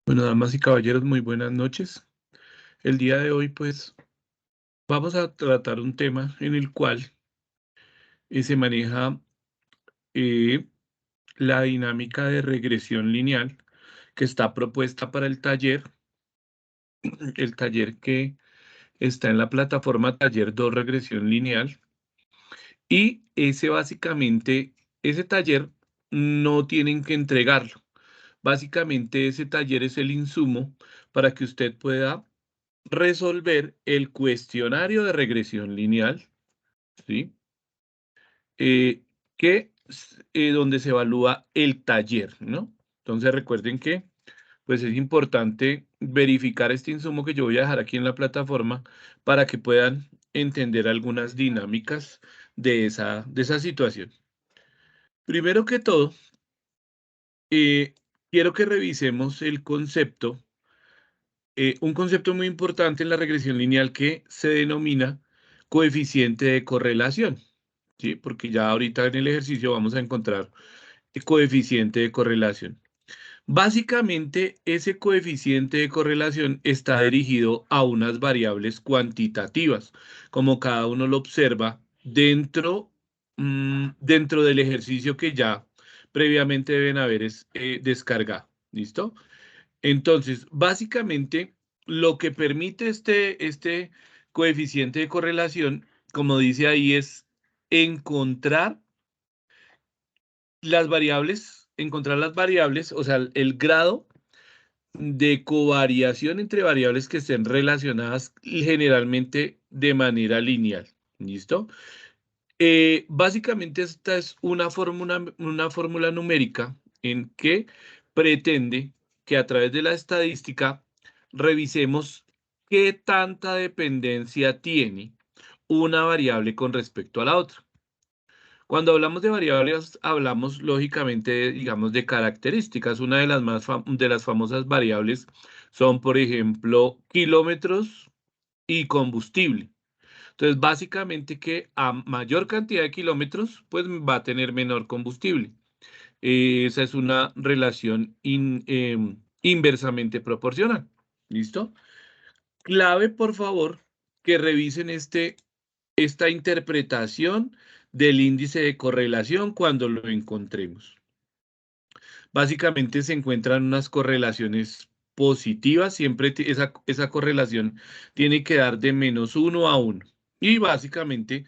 Bueno, damas y caballeros, muy buenas noches. El día de hoy, pues, vamos a tratar un tema en el cual se maneja eh, la dinámica de regresión lineal que está propuesta para el taller que está en la plataforma Taller 2 Regresión Lineal. Y ese taller no tienen que entregarlo. Básicamente, ese taller es el insumo para que usted pueda resolver el cuestionario de regresión lineal, ¿sí? Eh, donde se evalúa el taller, ¿no? Entonces recuerden que pues es importante verificar este insumo que yo voy a dejar aquí en la plataforma para que puedan entender algunas dinámicas de esa situación. Primero que todo, eh, quiero que revisemos un concepto muy importante en la regresión lineal que se denomina coeficiente de correlación, ¿sí? Porque ya ahorita en el ejercicio vamos a encontrar el coeficiente de correlación. Básicamente, ese coeficiente de correlación está dirigido a unas variables cuantitativas, como cada uno lo observa dentro del ejercicio que ya previamente deben haber descargado. ¿Listo? Entonces, básicamente, lo que permite este coeficiente de correlación, como dice ahí, es encontrar encontrar las variables, o sea, el grado de covariación entre variables que estén relacionadas generalmente de manera lineal. ¿Listo? Básicamente esta es una fórmula numérica en que pretende que a través de la estadística revisemos qué tanta dependencia tiene una variable con respecto a la otra. Cuando hablamos de variables, hablamos lógicamente, digamos, de características. Una de de las famosas variables son, por ejemplo, kilómetros y combustible. Entonces, básicamente que a mayor cantidad de kilómetros, pues va a tener menor combustible. Esa es una relación inversamente proporcional. ¿Listo? Clave, por favor, que revisen esta interpretación del índice de correlación cuando lo encontremos. Básicamente se encuentran unas correlaciones positivas, siempre esa correlación tiene que dar de -1 a 1. Y básicamente,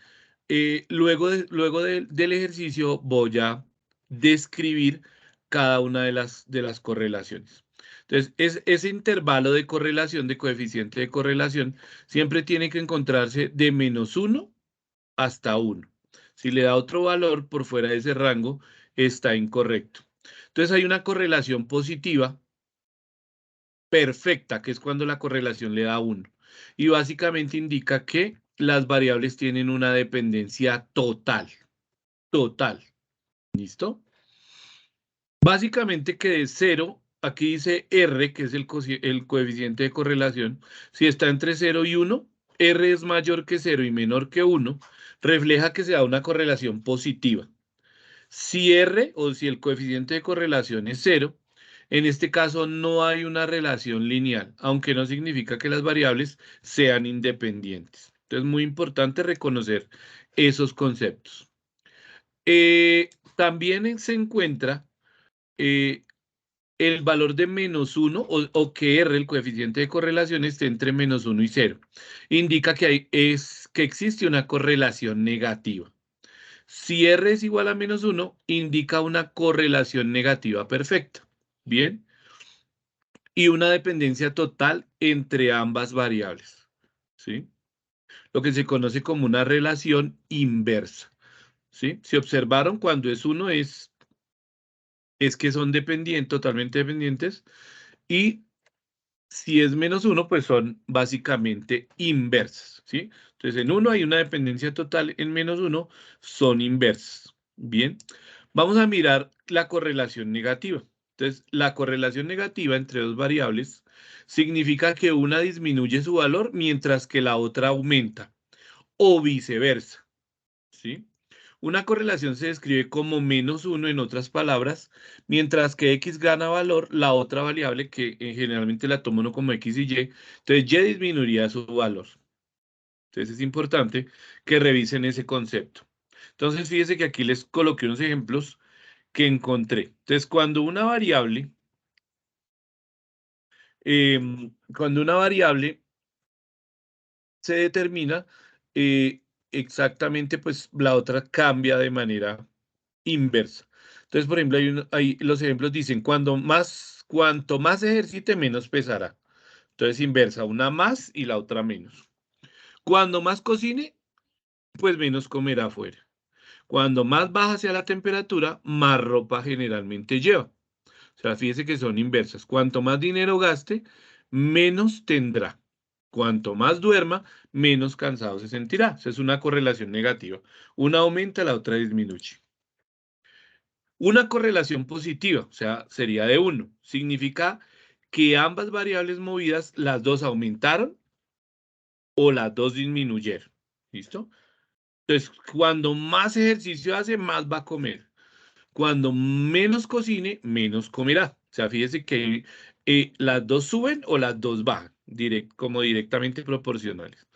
del ejercicio voy a describir cada una de las correlaciones. Entonces, ese intervalo de correlación, de coeficiente de correlación, siempre tiene que encontrarse de -1 hasta 1. Si le da otro valor por fuera de ese rango, está incorrecto. Entonces hay una correlación positiva perfecta, que es cuando la correlación le da 1. Y básicamente indica que las variables tienen una dependencia total. Total. ¿Listo? Básicamente que de 0, aquí dice R, que es el coeficiente de correlación. Si está entre 0 y 1, R es mayor que 0 y menor que 1, refleja que se da una correlación positiva. Si R o si el coeficiente de correlación es 0, en este caso no hay una relación lineal, aunque no significa que las variables sean independientes. Entonces, muy importante reconocer esos conceptos. También se encuentra eh, el valor de -1 o que R, el coeficiente de correlación, esté entre -1 y 0. Indica que existe una correlación negativa. Si R es igual a -1, indica una correlación negativa perfecta. Bien. Y una dependencia total entre ambas variables. ¿Sí? Lo que se conoce como una relación inversa. ¿Sí? Si observaron, cuando es 1 es que son totalmente dependientes. Y si es -1, pues son básicamente inversas. ¿Sí? Entonces, en 1 hay una dependencia total, en -1 son inversas. Bien. Vamos a mirar la correlación negativa. Entonces, la correlación negativa entre dos variables significa que una disminuye su valor mientras que la otra aumenta, o viceversa. ¿Sí? Una correlación se describe como -1 en otras palabras, mientras que X gana valor, la otra variable que generalmente la toma uno como X y Y, entonces Y disminuiría su valor. Entonces es importante que revisen ese concepto. Entonces fíjense que aquí les coloqué unos ejemplos que encontré. Entonces cuando una variable se determina, exactamente pues la otra cambia de manera inversa. Entonces, por ejemplo, ahí los ejemplos dicen, cuanto más ejercite, menos pesará. Entonces, inversa, una más y la otra menos. Cuando más cocine, pues menos comerá afuera. Cuando más baja sea la temperatura, más ropa generalmente lleva. O sea, fíjese que son inversas. Cuanto más dinero gaste, menos tendrá. Cuanto más duerma, menos cansado se sentirá. Esa es una correlación negativa. Una aumenta, la otra disminuye. Una correlación positiva, o sea, sería de 1. Significa que ambas variables movidas, las dos aumentaron o las dos disminuyeron. ¿Listo? Entonces, cuando más ejercicio hace, más va a comer. Cuando menos cocine, menos comerá. O sea, fíjese que las dos suben o las dos bajan, como directamente proporcionales.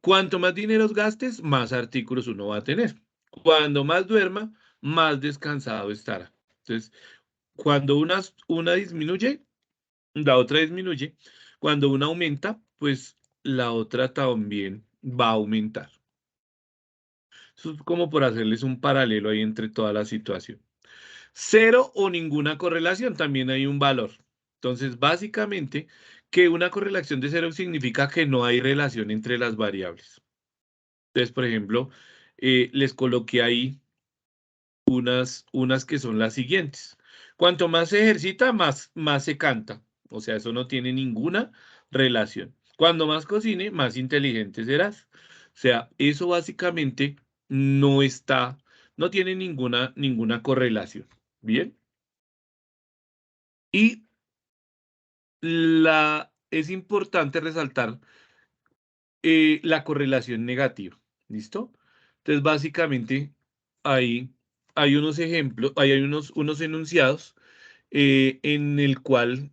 Cuanto más dinero gastes, más artículos uno va a tener. Cuando más duerma, más descansado estará. Entonces, cuando una disminuye, la otra disminuye. Cuando una aumenta, pues la otra también va a aumentar. Eso es como por hacerles un paralelo ahí entre toda la situación. Cero o ninguna correlación, también hay un valor. Entonces, básicamente, que una correlación de cero significa que no hay relación entre las variables. Entonces, por ejemplo, les coloqué ahí unas que son las siguientes. Cuanto más se ejercita, más se canta. O sea, eso no tiene ninguna relación. Cuando más cocine, más inteligente serás. O sea, eso básicamente no tiene ninguna correlación. Bien. Y es importante resaltar la correlación negativa. ¿Listo? Entonces, básicamente, ahí hay unos ejemplos, ahí hay unos enunciados en el cual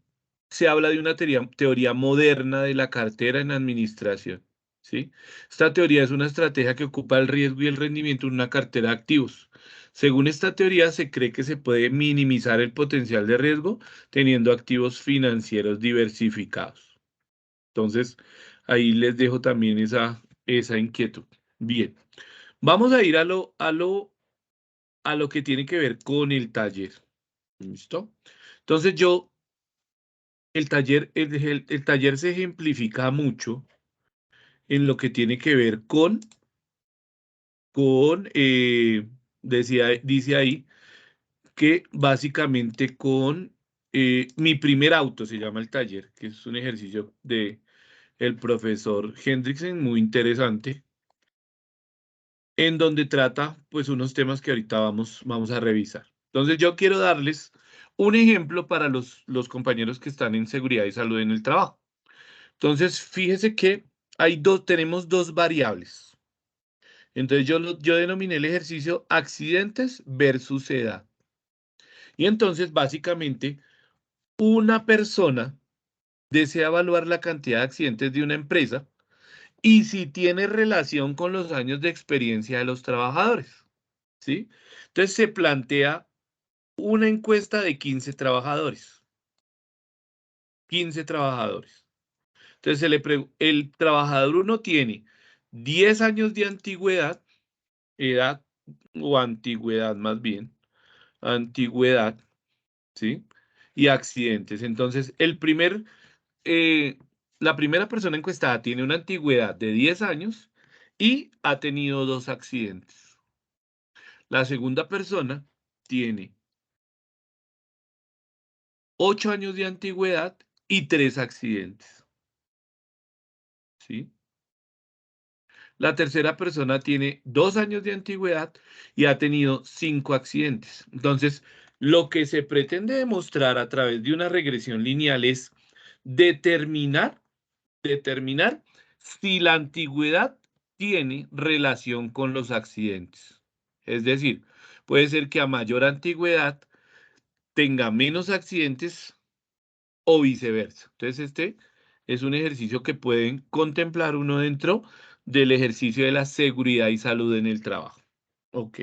se habla de una teoría moderna de la cartera en administración. ¿Sí? Esta teoría es una estrategia que ocupa el riesgo y el rendimiento en una cartera de activos. Según esta teoría, se cree que se puede minimizar el potencial de riesgo teniendo activos financieros diversificados. Entonces, ahí les dejo también esa inquietud. Bien, vamos a ir a lo que tiene que ver con el taller. ¿Listo? Entonces el taller se ejemplifica mucho en lo que tiene que ver con dice ahí que básicamente con mi primer auto se llama el taller, que es un ejercicio de el profesor Hendrickson, muy interesante, en donde trata pues unos temas que ahorita vamos a revisar. Entonces yo quiero darles un ejemplo para los compañeros que están en seguridad y salud en el trabajo. Entonces, fíjese que tenemos dos variables. Entonces yo denominé el ejercicio accidentes versus edad. Y entonces, básicamente, una persona desea evaluar la cantidad de accidentes de una empresa y si tiene relación con los años de experiencia de los trabajadores. ¿Sí? Entonces se plantea una encuesta de 15 trabajadores. 15 trabajadores. Entonces el trabajador uno tiene 10 años de antigüedad, edad o antigüedad más bien, antigüedad, ¿sí? Y accidentes. Entonces, eh, la primera persona encuestada tiene una antigüedad de 10 años y ha tenido 2 accidentes. La segunda persona tiene 8 años de antigüedad y 3 accidentes, ¿sí? La tercera persona tiene 2 años de antigüedad y ha tenido 5 accidentes. Entonces, lo que se pretende demostrar a través de una regresión lineal es determinar si la antigüedad tiene relación con los accidentes. Es decir, puede ser que a mayor antigüedad tenga menos accidentes o viceversa. Entonces, este es un ejercicio que pueden contemplar uno dentro del ejercicio de la seguridad y salud en el trabajo. Ok,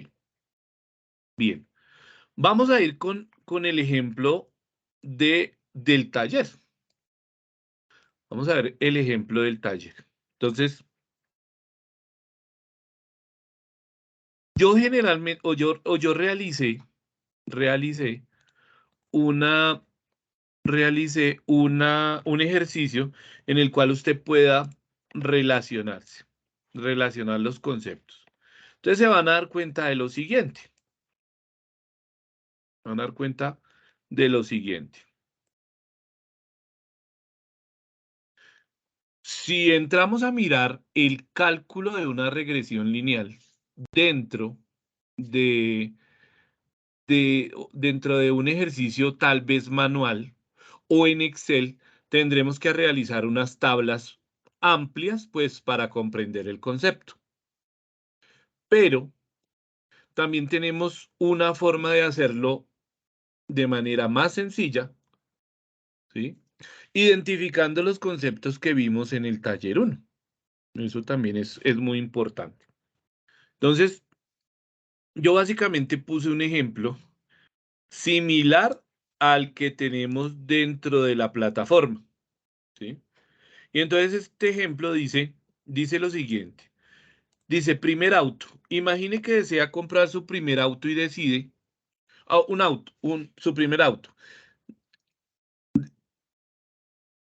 bien. Vamos a ir con el ejemplo del taller. Vamos a ver el ejemplo del taller. Entonces, yo generalmente, o yo realicé una, un ejercicio en el cual usted pueda relacionar los conceptos. Entonces se van a dar cuenta de lo siguiente. Se van a dar cuenta de lo siguiente. Si entramos a mirar el cálculo de una regresión lineal dentro de, dentro de un ejercicio tal vez manual o en Excel, tendremos que realizar unas tablas amplias, pues, para comprender el concepto. Pero también tenemos una forma de hacerlo de manera más sencilla, ¿sí? Identificando los conceptos que vimos en el taller 1. Eso también es muy importante. Entonces, yo básicamente puse un ejemplo similar al que tenemos dentro de la plataforma, ¿sí? Y entonces este ejemplo dice lo siguiente. Dice, primer auto. Imagine que desea comprar su primer auto y decide, su primer auto.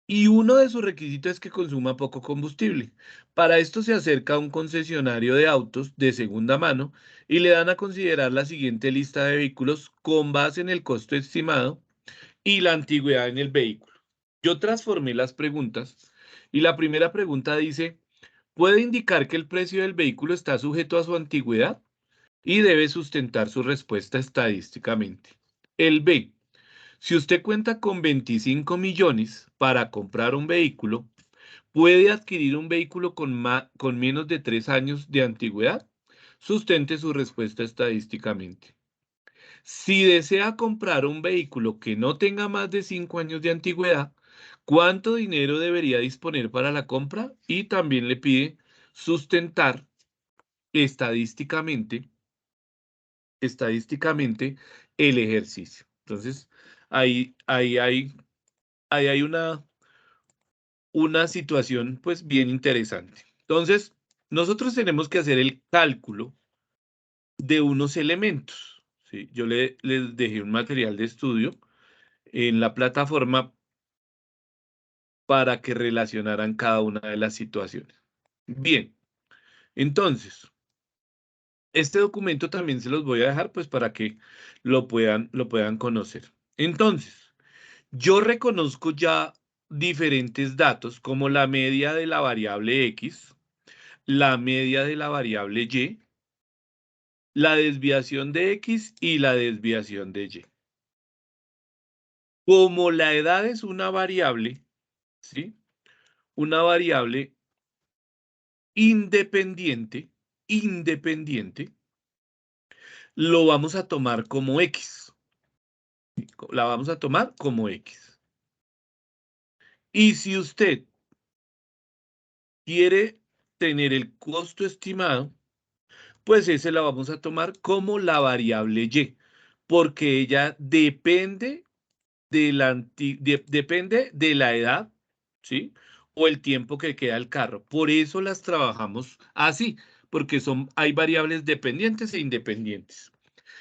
Y uno de sus requisitos es que consuma poco combustible. Para esto se acerca a un concesionario de autos de segunda mano y le dan a considerar la siguiente lista de vehículos con base en el costo estimado y la antigüedad en el vehículo. Yo transformé las preguntas y la primera pregunta dice, ¿puede indicar que el precio del vehículo está sujeto a su antigüedad? Y debe sustentar su respuesta estadísticamente. El B. Si usted cuenta con 25 millones para comprar un vehículo, ¿puede adquirir un vehículo con menos de 3 años de antigüedad? Sustente su respuesta estadísticamente. Si desea comprar un vehículo que no tenga más de 5 años de antigüedad, ¿cuánto dinero debería disponer para la compra? Y también le pide sustentar estadísticamente el ejercicio. Entonces, ahí, ahí hay, ahí hay una situación pues bien interesante. Entonces, nosotros tenemos que hacer el cálculo de unos elementos, ¿sí? Yo les dejé un material de estudio en la plataforma para que relacionaran cada una de las situaciones. Bien, entonces, este documento también se los voy a dejar pues para que lo puedan conocer. Entonces, yo reconozco ya diferentes datos como la media de la variable X, la media de la variable Y, la desviación de X y la desviación de Y. Como la edad es una variable, ¿sí? Una variable independiente, lo vamos a tomar como X. La vamos a tomar como X. Y si usted quiere tener el costo estimado, pues ese la vamos a tomar como la variable Y, porque ella depende de la edad, ¿sí? O el tiempo que queda el carro. Por eso las trabajamos así, porque hay variables dependientes e independientes.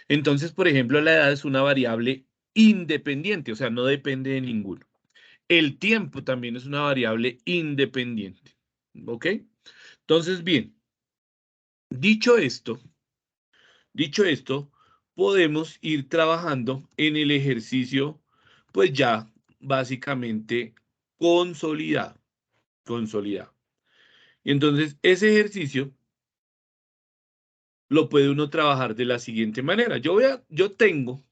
Entonces, por ejemplo, la edad es una variable independiente, o sea, no depende de ninguno. El tiempo también es una variable independiente. ¿Ok? Entonces, bien, dicho esto, dicho esto, podemos ir trabajando en el ejercicio, pues ya básicamente consolidado, consolidado. Y entonces ese ejercicio lo puede uno trabajar de la siguiente manera. Yo tengo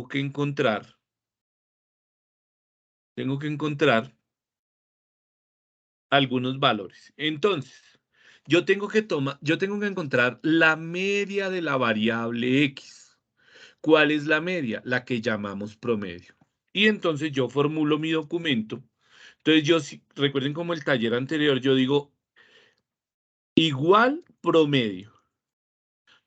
que encontrar algunos valores. Entonces, yo tengo que encontrar la media de la variable X. ¿Cuál es la media? La que llamamos promedio. Y entonces yo formulo mi documento. Entonces recuerden como el taller anterior, yo digo igual promedio.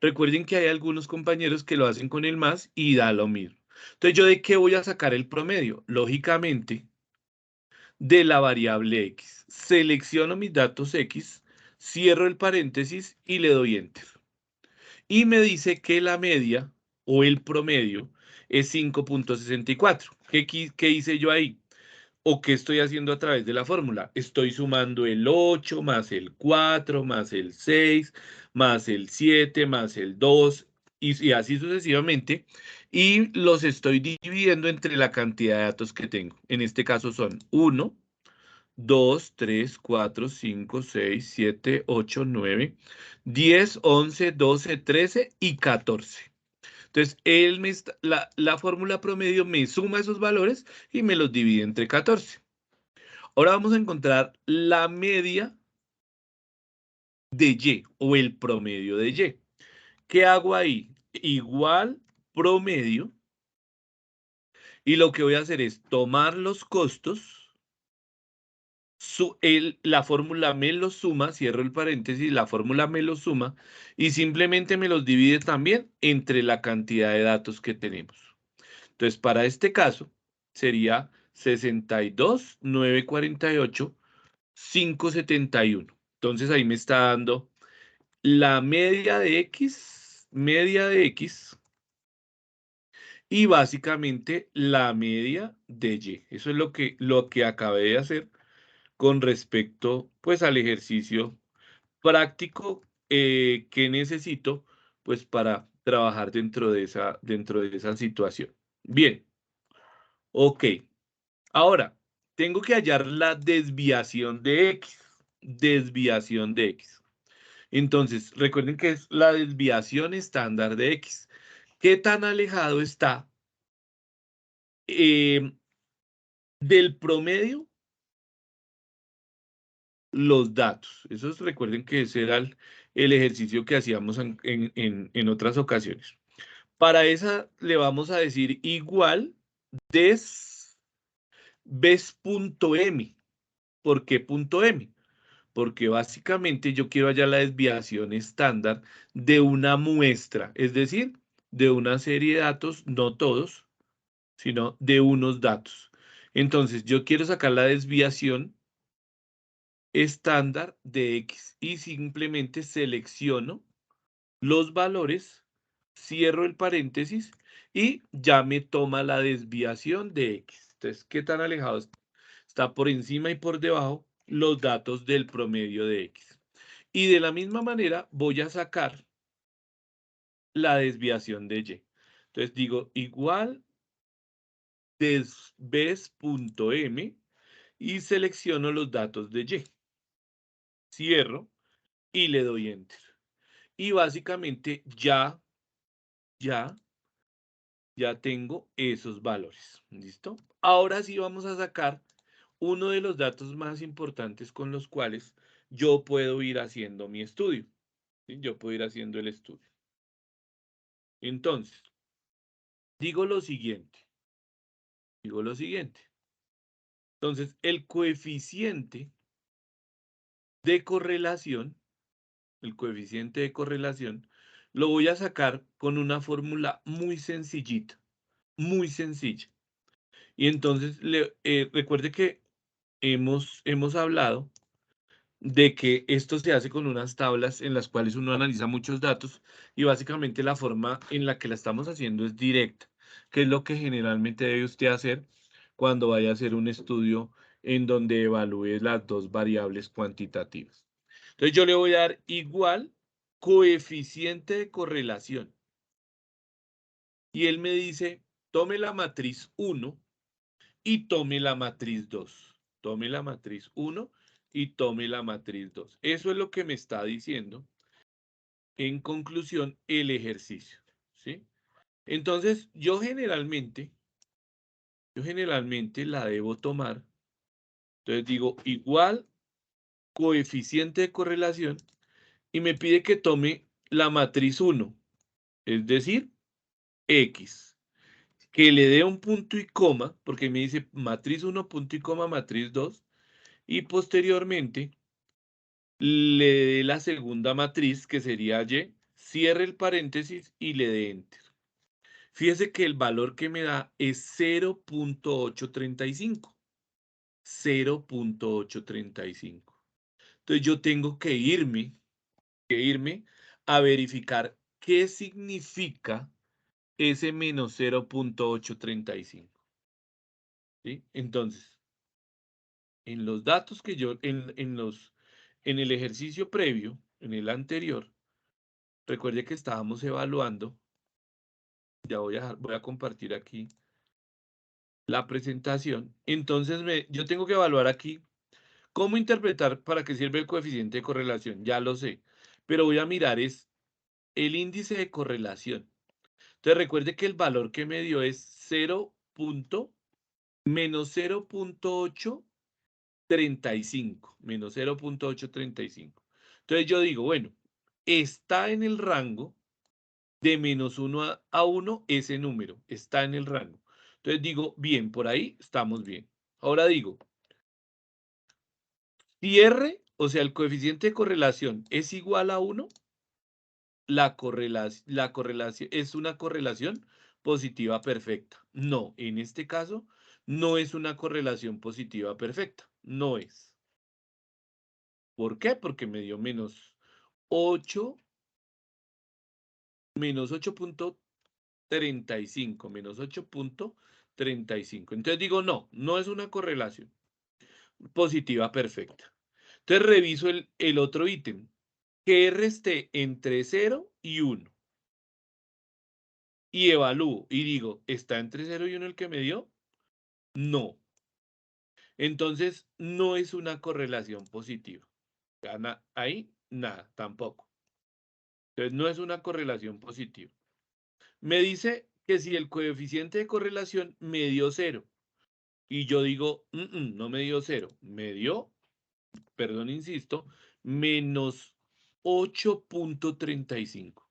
Recuerden que hay algunos compañeros que lo hacen con el más y da lo mismo. Entonces, ¿yo de qué voy a sacar el promedio? Lógicamente, de la variable X. Selecciono mis datos X, cierro el paréntesis y le doy Enter. Y me dice que la media o el promedio es 5.64. ¿Qué hice yo ahí? ¿O qué estoy haciendo a través de la fórmula? Estoy sumando el 8 más el 4 más el 6 más el 7 más el 2 y así sucesivamente. Y los estoy dividiendo entre la cantidad de datos que tengo. En este caso son 1, 2, 3, 4, 5, 6, 7, 8, 9, 10, 11, 12, 13 y 14. Entonces, la fórmula promedio me suma esos valores y me los divide entre 14. Ahora vamos a encontrar la media de Y o el promedio de Y. ¿Qué hago ahí? Igual promedio. Y lo que voy a hacer es tomar los costos. La fórmula me los suma, cierro el paréntesis, la fórmula me los suma y simplemente me los divide también entre la cantidad de datos que tenemos. Entonces, para este caso, sería 62.948.571. Entonces, ahí me está dando la media de X, y básicamente la media de Y. Eso es lo que acabé de hacer con respecto, pues, al ejercicio práctico que necesito, pues, para trabajar dentro de esa situación. Bien, ok. Ahora, tengo que hallar la desviación de X. Desviación de X. Entonces, recuerden que es la desviación estándar de X. ¿Qué tan alejado está del promedio los datos? Recuerden que ese era el ejercicio que hacíamos en otras ocasiones. Para esa le vamos a decir igual ves.m. ¿Por qué punto M? Porque básicamente yo quiero hallar la desviación estándar de una muestra, es decir, de una serie de datos, no todos, sino de unos datos. Entonces, yo quiero sacar la desviación estándar de X y simplemente selecciono los valores, cierro el paréntesis y ya me toma la desviación de X. Entonces, ¿qué tan alejado está por encima y por debajo los datos del promedio de X? Y de la misma manera voy a sacar la desviación de Y. Entonces digo igual ves.m y selecciono los datos de Y. Cierro y le doy Enter. Y básicamente ya tengo esos valores. ¿Listo? Ahora sí vamos a sacar uno de los datos más importantes con los cuales yo puedo ir haciendo mi estudio. ¿Sí? Yo puedo ir haciendo el estudio. Entonces, digo lo siguiente. Entonces, el coeficiente de correlación, lo voy a sacar con una fórmula muy sencillita, muy sencilla. Y entonces, recuerde que hemos hablado de que esto se hace con unas tablas en las cuales uno analiza muchos datos y básicamente la forma en la que la estamos haciendo es directa, que es lo que generalmente debe usted hacer cuando vaya a hacer un estudio en donde evalúe las dos variables cuantitativas. Entonces yo le voy a dar igual coeficiente de correlación y él me dice, tome la matriz 1 y tome la matriz 2. Tome la matriz 1 y tome la matriz 2. Eso es lo que me está diciendo, en conclusión, el ejercicio. ¿Sí? Entonces, yo generalmente la debo tomar. Entonces digo, igual coeficiente de correlación y me pide que tome la matriz 1, es decir, X, que le dé un punto y coma, porque me dice matriz 1, punto y coma, matriz 2, y posteriormente le dé la segunda matriz, que sería Y, cierre el paréntesis y le dé Enter. Fíjese que el valor que me da es 0.835. 0.835. Entonces yo tengo que irme a verificar qué significa ese menos 0.835. ¿Sí? Entonces, en los datos que yo, en el ejercicio previo, en el anterior, recuerde que estábamos evaluando, ya voy a compartir aquí la presentación. Entonces, yo tengo que evaluar aquí cómo interpretar para qué sirve el coeficiente de correlación. Ya lo sé, pero voy a mirar es el índice de correlación. Entonces, recuerde que el valor que me dio es menos 0.835, menos 0.835. Entonces yo digo, bueno, está en el rango de menos 1 a 1 ese número, está en el rango. Entonces digo, bien, por ahí estamos bien. Ahora digo, si R, o sea, el coeficiente de correlación es igual a 1, la correlación es una correlación positiva perfecta. No, en este caso no es una correlación positiva perfecta. No es. ¿Por qué? Porque me dio menos 8, menos 8.35, menos 8.35. Entonces digo, no, no es una correlación positiva perfecta. Entonces reviso el otro ítem, que R esté entre 0 y 1. Y evalúo y digo, ¿está entre 0 y 1 el que me dio? No. Entonces, no es una correlación positiva. Gana ahí, nada, tampoco. Entonces, no es una correlación positiva. Me dice que si el coeficiente de correlación me dio 0, y yo digo, no me dio 0, me dio, perdón, insisto, menos 8.35.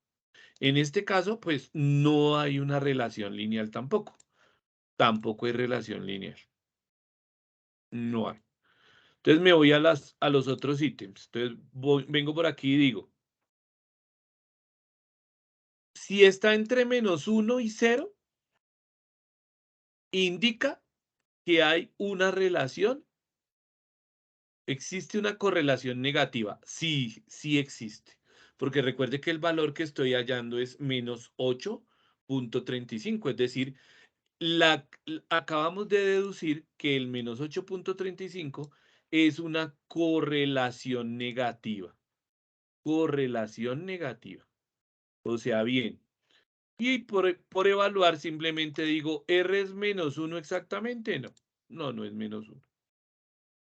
En este caso, pues no hay una relación lineal tampoco. Tampoco hay relación lineal. No hay. Entonces me voy a los otros ítems. Entonces vengo por aquí y digo, si está entre menos 1 y 0, indica que hay una relación, existe una correlación negativa. Sí, sí existe. Porque recuerde que el valor que estoy hallando es menos 8.35. Es decir, acabamos de deducir que el menos 8.35 es una correlación negativa. Correlación negativa. O sea, bien. Y por evaluar simplemente digo, R es menos 1 exactamente. No, no es menos 1.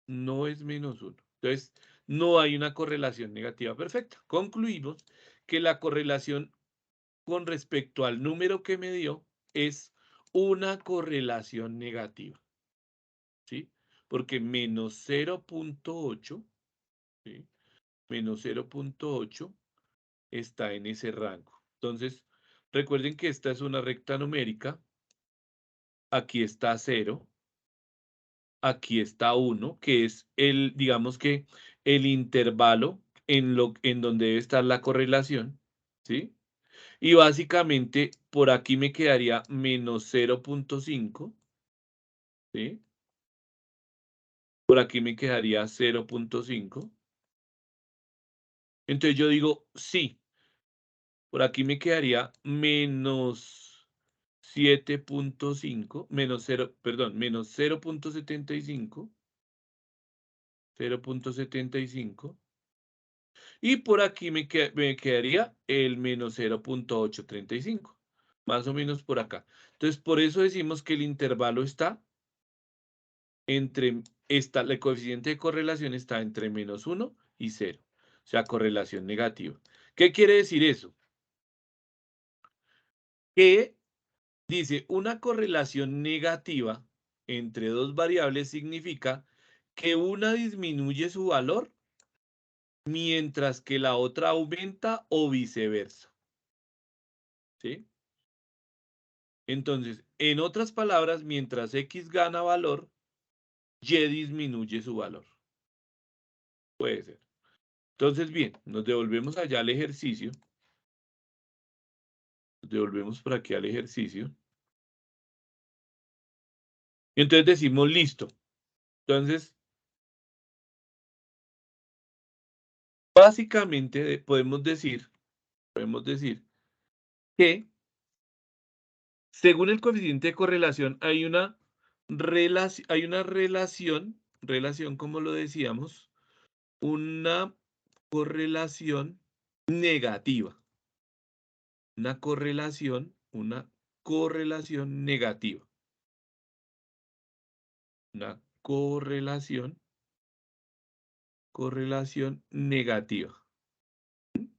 No es menos 1. Entonces, no hay una correlación negativa perfecta. Concluimos que la correlación con respecto al número que me dio es una correlación negativa. ¿Sí? Porque menos 0.8, ¿sí? Menos 0.8 está en ese rango. Entonces, recuerden que esta es una recta numérica. Aquí está 0. Aquí está 1, que es digamos que el intervalo en donde debe estar la correlación, ¿sí? Y básicamente por aquí me quedaría menos 0.5, ¿sí? Por aquí me quedaría 0.5. Entonces yo digo, sí, por aquí me quedaría menos 7.5, menos 0, perdón, menos 0.75, 0.75. Y por aquí me quedaría el menos 0.835, más o menos por acá. Entonces, por eso decimos que el intervalo está el coeficiente de correlación está entre menos 1 y 0. O sea, correlación negativa. ¿Qué quiere decir eso? Que dice una correlación negativa entre dos variables significa que una disminuye su valor mientras que la otra aumenta o viceversa. ¿Sí? Entonces, en otras palabras, mientras X gana valor, Y disminuye su valor. Puede ser. Entonces, bien, nos devolvemos allá al ejercicio. Nos devolvemos por aquí al ejercicio. Y entonces decimos, listo. Entonces, básicamente podemos decir que según el coeficiente de correlación hay una, relación, como lo decíamos, una correlación negativa. Una correlación negativa. Una correlación negativa.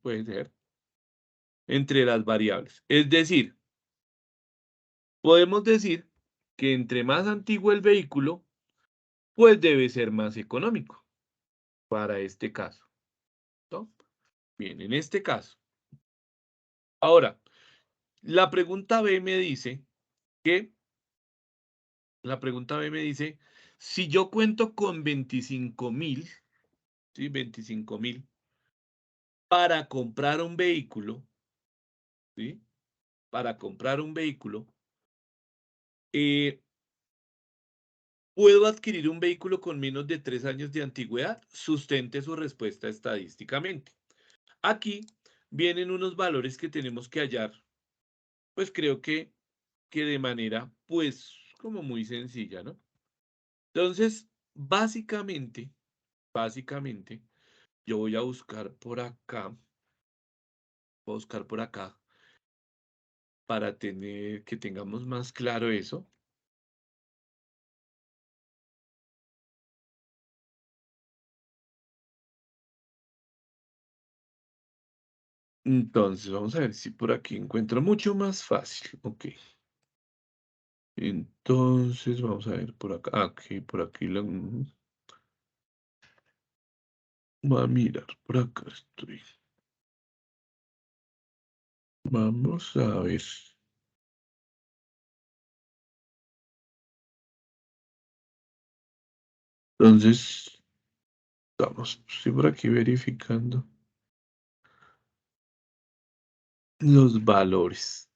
Puede ser entre las variables. Es decir, podemos decir que entre más antiguo el vehículo, pues debe ser más económico para este caso, ¿no? Bien, en este caso. Ahora, la pregunta B me dice que, la pregunta B me dice, si yo cuento con 25,000, ¿sí? 25,000 para comprar un vehículo, ¿sí? Para comprar un vehículo, eh, ¿puedo adquirir un vehículo con menos de 3 años de antigüedad? Sustente su respuesta estadísticamente. Aquí vienen unos valores que tenemos que hallar, pues creo que de manera, pues, como muy sencilla, ¿no? Entonces, básicamente, yo voy a buscar por acá, para tener, que tengamos más claro eso. Entonces, vamos a ver si por aquí encuentro mucho más fácil. Ok. Entonces, vamos a ver por acá. Aquí, por aquí. Voy a mirar, por acá estoy. Vamos a ver. Entonces, estoy por aquí verificando los valores.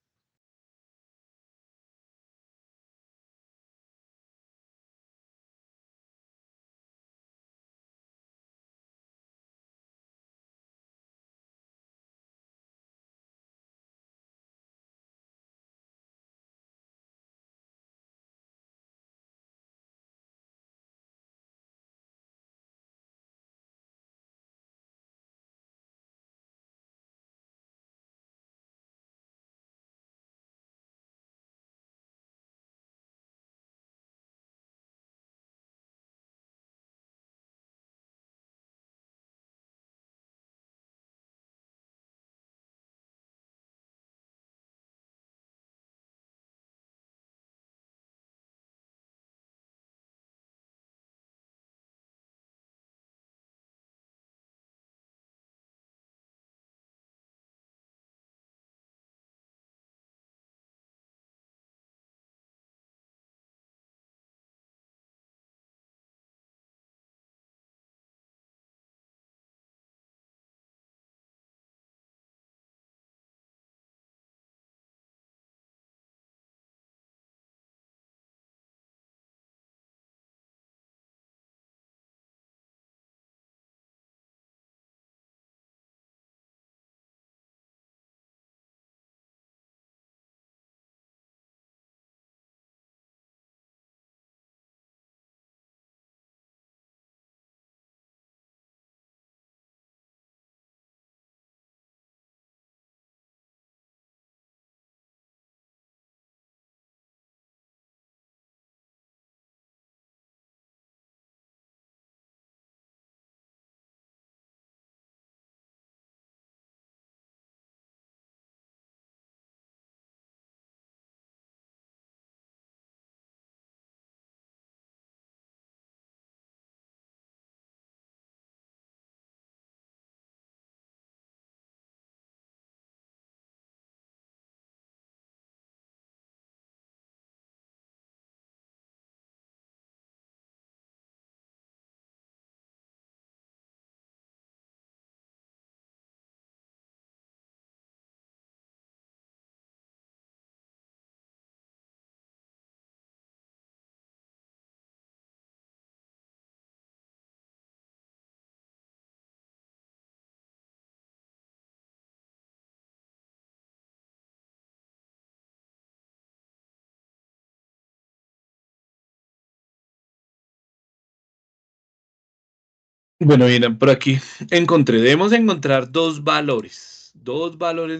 Bueno, bien, por aquí debemos encontrar dos valores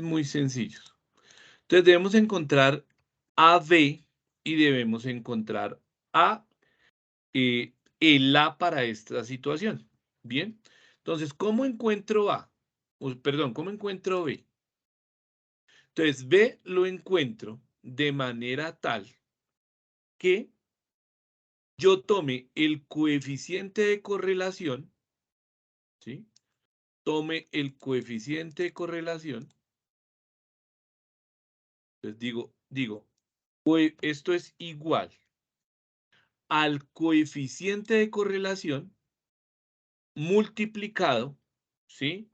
muy sencillos. Entonces debemos encontrar AB y debemos encontrar A, el A para esta situación. Bien, entonces, ¿cómo encuentro A? Perdón, ¿cómo encuentro B? Entonces, B lo encuentro de manera tal que yo tome el coeficiente de correlación, ¿sí? Tome el coeficiente de correlación. Entonces digo, esto es igual al coeficiente de correlación multiplicado, ¿sí?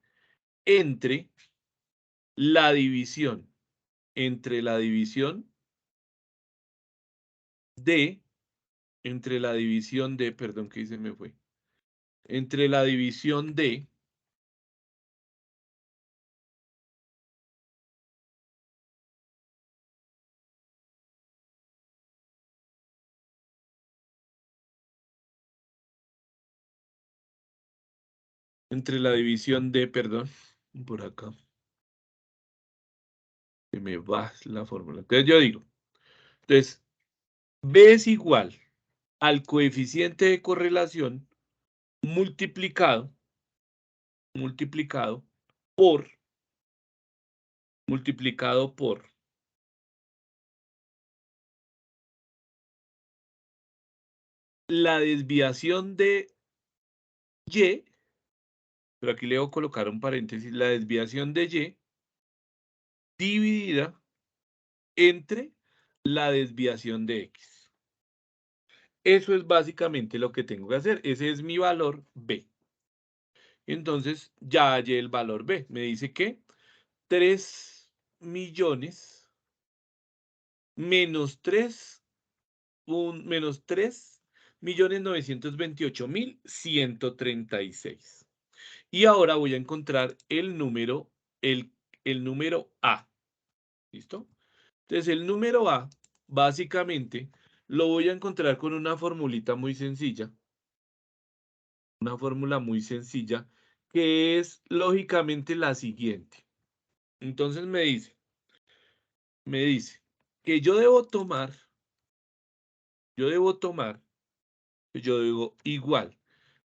Entre la división, de, entre la división de, perdón, que se me fue, entre la división de, perdón, por acá, se me va la fórmula. Entonces yo digo, entonces, B es igual al coeficiente de correlación multiplicado, multiplicado por, multiplicado por la desviación de Y, pero aquí le voy a colocar un paréntesis, la desviación de Y dividida entre la desviación de X. Eso es básicamente lo que tengo que hacer. Ese es mi valor B. Entonces ya hallé el valor B. Me dice que 3 millones menos 3, menos 3 millones 928.136. Y ahora voy a encontrar el número A. ¿Listo? Entonces el número A, básicamente, lo voy a encontrar con una formulita muy sencilla. Una fórmula muy sencilla, que es lógicamente la siguiente. Entonces me dice que yo digo igual,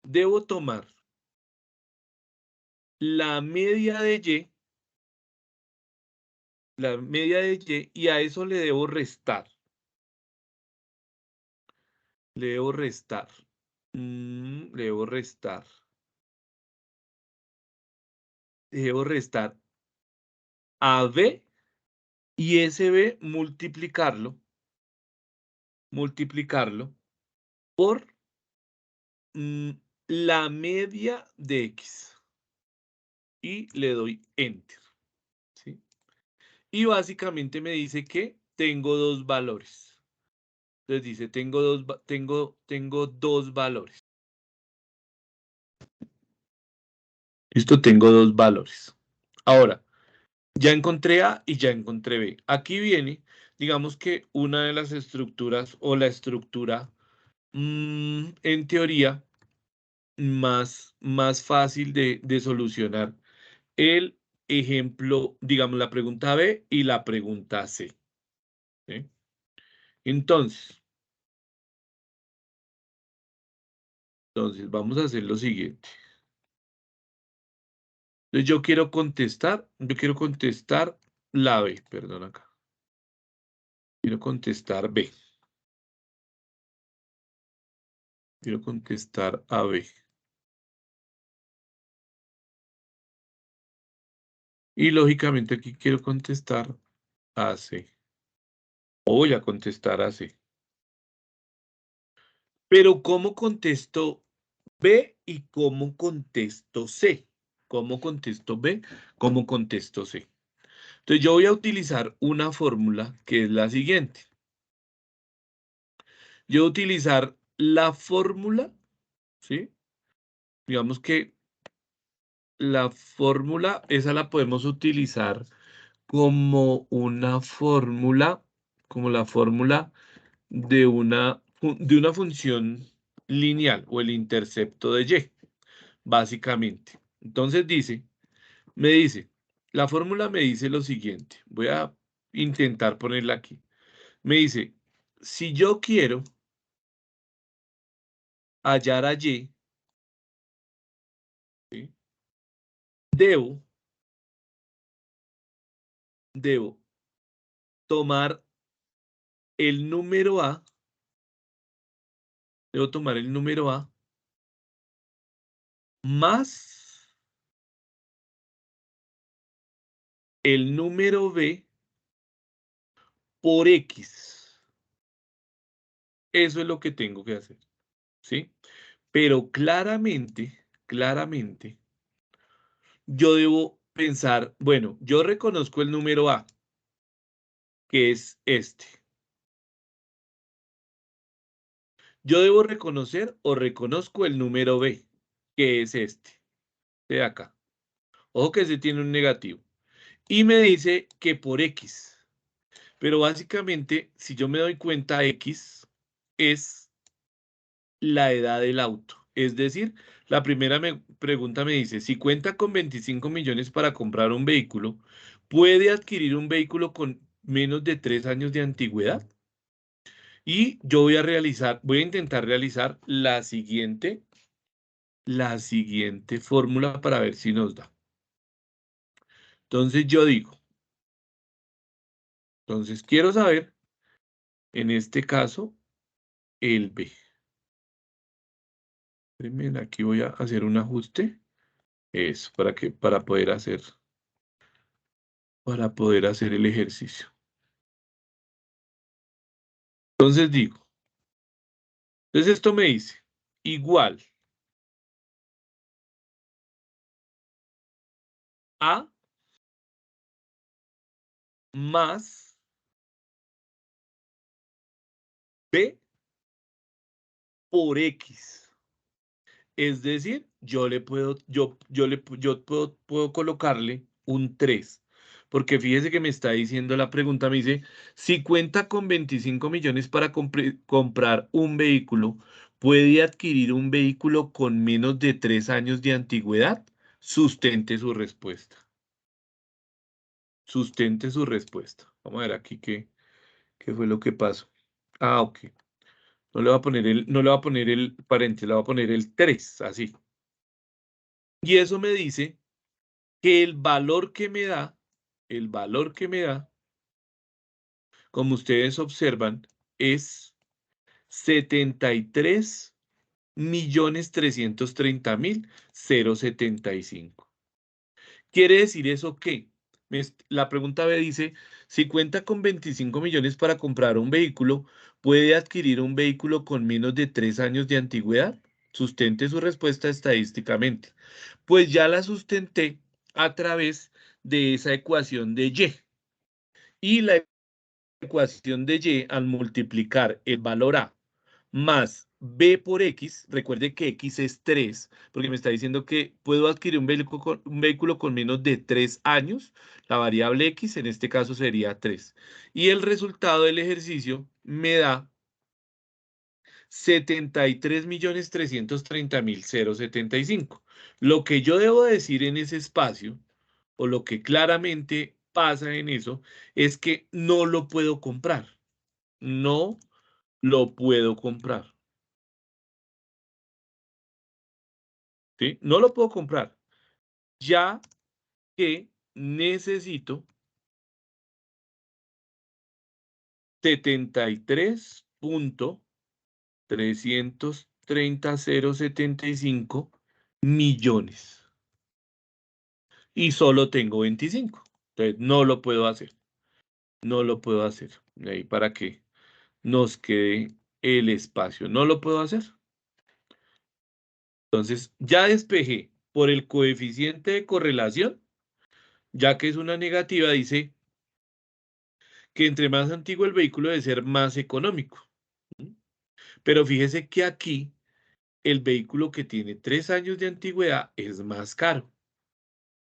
debo tomar la media de Y, y a eso le debo restar. Le debo restar. Le debo restar. Debo restar a B y ese B multiplicarlo por la media de X. Y le doy Enter. ¿Sí? Y básicamente me dice que tengo dos valores. Entonces dice, tengo dos valores. Listo, tengo dos valores. Ahora, ya encontré A y ya encontré B. Aquí viene, digamos que una de las estructuras o la estructura, en teoría, más fácil de solucionar el ejemplo, digamos, la pregunta B y la pregunta C. ¿Sí? Entonces, vamos a hacer lo siguiente. Entonces, yo quiero contestar la B, perdón acá. Quiero contestar B. Quiero contestar a B. Y lógicamente aquí quiero contestar a C. O voy a contestar a C. Pero ¿cómo contesto B y cómo contesto C? ¿Cómo contesto B? ¿Cómo contesto C? Entonces yo voy a utilizar una fórmula que es la siguiente. Yo voy a utilizar la fórmula, ¿sí? Digamos que la fórmula, esa la podemos utilizar como una fórmula, como la fórmula de una función lineal o el intercepto de Y. básicamente. Entonces me dice, la fórmula me dice lo siguiente. Voy a intentar ponerla aquí. Me dice, si yo quiero hallar a Y, ¿sí? debo tomar el número A, debo tomar el número A más el número B por X. Eso es lo que tengo que hacer, ¿sí? Pero claramente, yo debo pensar, bueno, yo reconozco el número A, que es este. Yo debo reconocer o reconozco el número B, que es este, de acá. Ojo que ese tiene un negativo. Y me dice que por X. Pero básicamente, si yo me doy cuenta, X es la edad del auto. Es decir, la primera pregunta me dice, si cuenta con 25 millones para comprar un vehículo, ¿puede adquirir un vehículo con menos de 3 años de antigüedad? Y yo voy a intentar realizar la siguiente fórmula para ver si nos da. Entonces yo digo, entonces quiero saber, en este caso, el B. Espérenme, aquí voy a hacer un ajuste. Eso, para poder hacer el ejercicio. Entonces digo, entonces esto me dice, igual A más B por X. Es decir, yo puedo colocarle un 3, porque fíjese que me está diciendo la pregunta, me dice, si cuenta con 25 millones para comprar un vehículo, ¿puede adquirir un vehículo con menos de 3 años de antigüedad? Sustente su respuesta. Sustente su respuesta. Vamos a ver aquí qué fue lo que pasó. Ah, ok. No le va a poner el paréntesis, le va a poner el 3, así. Y eso me dice que el valor que me da, como ustedes observan, es 73.330.075. ¿Quiere decir eso qué? La pregunta B dice, si cuenta con 25 millones para comprar un vehículo, ¿puede adquirir un vehículo con menos de 3 años de antigüedad? Sustente su respuesta estadísticamente. Pues ya la sustenté a través de esa ecuación de Y. Y la ecuación de Y, al multiplicar el valor A más B por X, recuerde que X es 3, porque me está diciendo que puedo adquirir un vehículo con menos de 3 años, la variable X en este caso sería 3. Y el resultado del ejercicio me da 73.330.075. Lo que yo debo decir en ese espacio, o lo que claramente pasa en eso, es que no lo puedo comprar. No lo puedo comprar. ¿Sí? No lo puedo comprar, ya que necesito 73.330.075 millones. Y solo tengo 25. Entonces, no lo puedo hacer. No lo puedo hacer. Ahí para que nos quede el espacio. No lo puedo hacer. Entonces, ya despejé por el coeficiente de correlación, ya que es una negativa, dice que entre más antiguo el vehículo debe ser más económico. Pero fíjese que aquí el vehículo que tiene 3 años de antigüedad es más caro.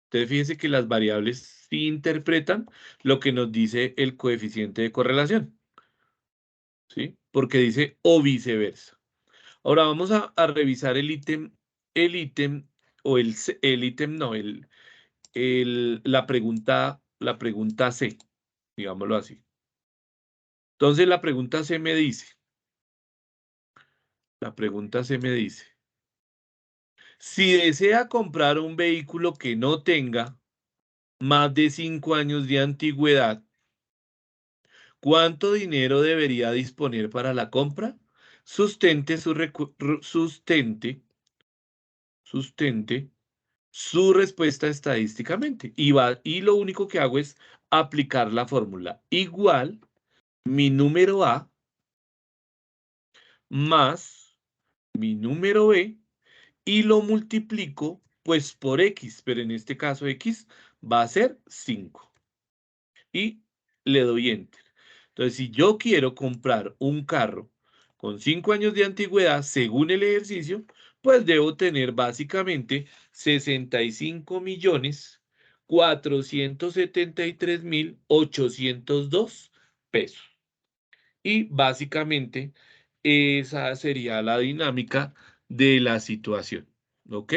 Entonces fíjese que las variables sí interpretan lo que nos dice el coeficiente de correlación, ¿sí? Porque dice o viceversa. Ahora vamos a revisar el ítem o el ítem no, la pregunta C, digámoslo así. Entonces la pregunta C me dice, si desea comprar un vehículo que no tenga más de 5 años de antigüedad, ¿cuánto dinero debería disponer para la compra? Sustente su respuesta estadísticamente. Y lo único que hago es aplicar la fórmula igual mi número A más mi número B y lo multiplico pues por X, pero en este caso X va a ser 5. Y le doy Enter. Entonces, si yo quiero comprar un carro con 5 años de antigüedad, según el ejercicio, pues debo tener básicamente 65.473.802 pesos. Y básicamente esa sería la dinámica de la situación. ¿Ok?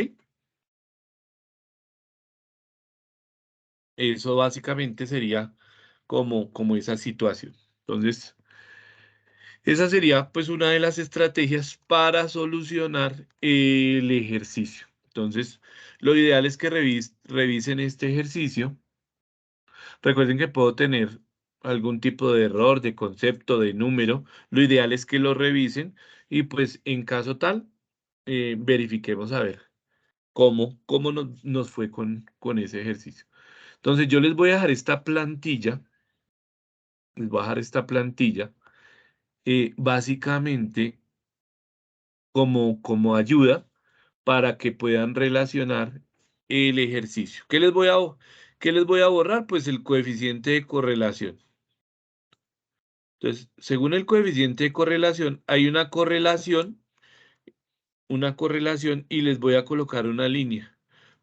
Eso básicamente sería como esa situación. Entonces, esa sería pues una de las estrategias para solucionar el ejercicio. Entonces, lo ideal es que revisen este ejercicio. Recuerden que puedo tener algún tipo de error, de concepto, de número. Lo ideal es que lo revisen y pues en caso tal, verifiquemos a ver cómo nos fue con ese ejercicio. Entonces, yo les voy a dejar esta plantilla. Les voy a dejar esta plantilla. Básicamente como ayuda para que puedan relacionar el ejercicio. ¿Qué les voy a borrar? Pues el coeficiente de correlación. Entonces, según el coeficiente de correlación, hay una correlación y les voy a colocar una línea,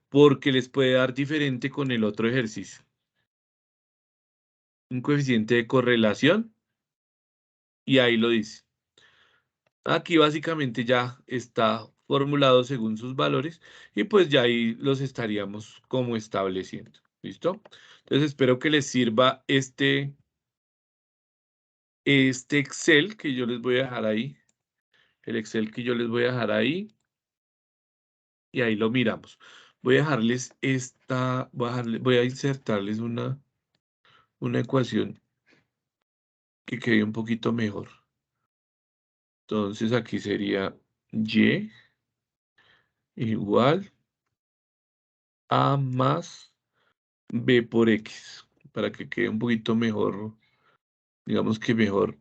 porque les puede dar diferente con el otro ejercicio. Un coeficiente de correlación y ahí lo dice. Aquí básicamente ya está formulado según sus valores y pues ya ahí los estaríamos como estableciendo. ¿Listo? Entonces espero que les sirva este Excel que yo les voy a dejar ahí. El Excel que yo les voy a dejar ahí y ahí lo miramos. Voy a dejarles voy a insertarles una ecuación que quede un poquito mejor. Entonces aquí sería Y igual a más B por X, para que quede un poquito mejor, digamos que mejor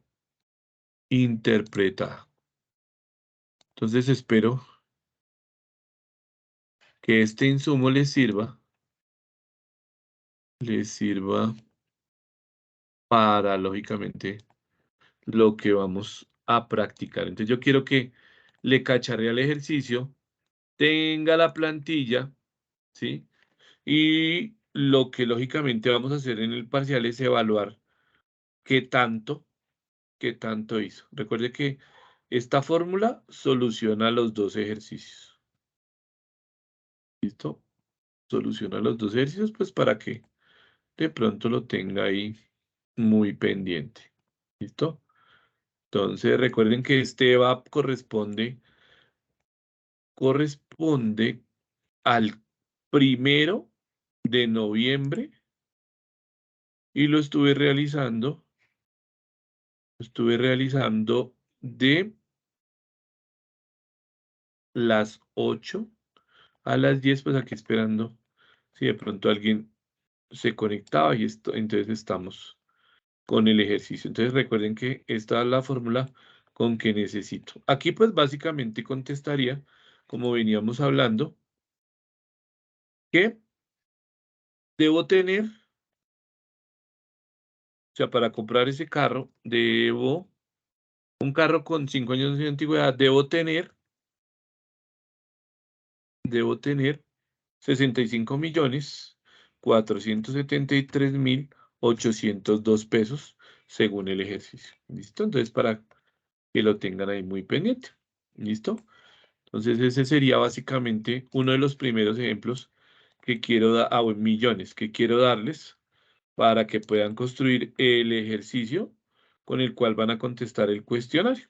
interpretada. Entonces espero que este insumo les sirva para, lógicamente, lo que vamos a practicar. Entonces yo quiero que le cacharre al ejercicio, tenga la plantilla, ¿sí? Y lo que lógicamente vamos a hacer en el parcial es evaluar qué tanto hizo. Recuerde que esta fórmula soluciona los dos ejercicios. ¿Listo? Soluciona los dos ejercicios, pues para que de pronto lo tenga ahí muy pendiente. ¿Listo? Entonces recuerden que este EVAP corresponde al 1 de noviembre y lo estuve realizando de las 8 a las 10, pues aquí esperando si de pronto alguien se conectaba y entonces estamos con el ejercicio. Entonces recuerden que esta es la fórmula con que necesito. Aquí pues básicamente contestaría, como veníamos hablando, que debo tener, o sea, para comprar ese carro, un carro con 5 años de antigüedad, debo tener 65.473.802 pesos según el ejercicio. ¿Listo? Entonces, para que lo tengan ahí muy pendiente. ¿Listo? Entonces, ese sería básicamente uno de los primeros ejemplos que quiero dar, millones, que quiero darles para que puedan construir el ejercicio con el cual van a contestar el cuestionario.